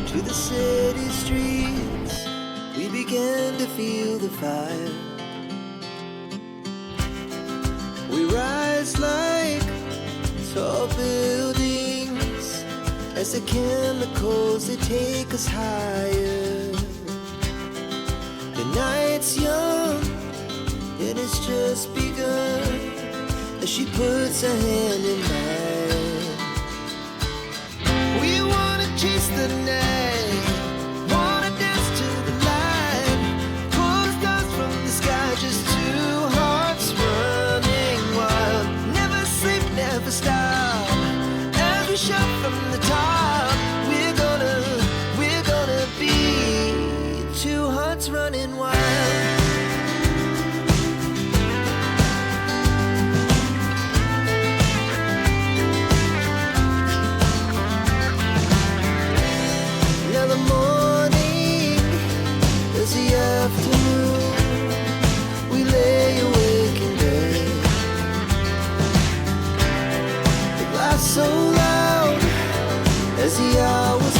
to the city streets, we began to feel the fire. We rise like tall buildings as the chemicals, they take us higher. The night's young and it's just begun as she puts her hand in mine. We wanna chase the night, wanna dance to the light, pull stars from the sky, just two hearts running wild. Never sleep, never stop, as we shout from the top. We're gonna be two hearts running wild. Afternoon, we lay awake in bed. The glass so loud as the hours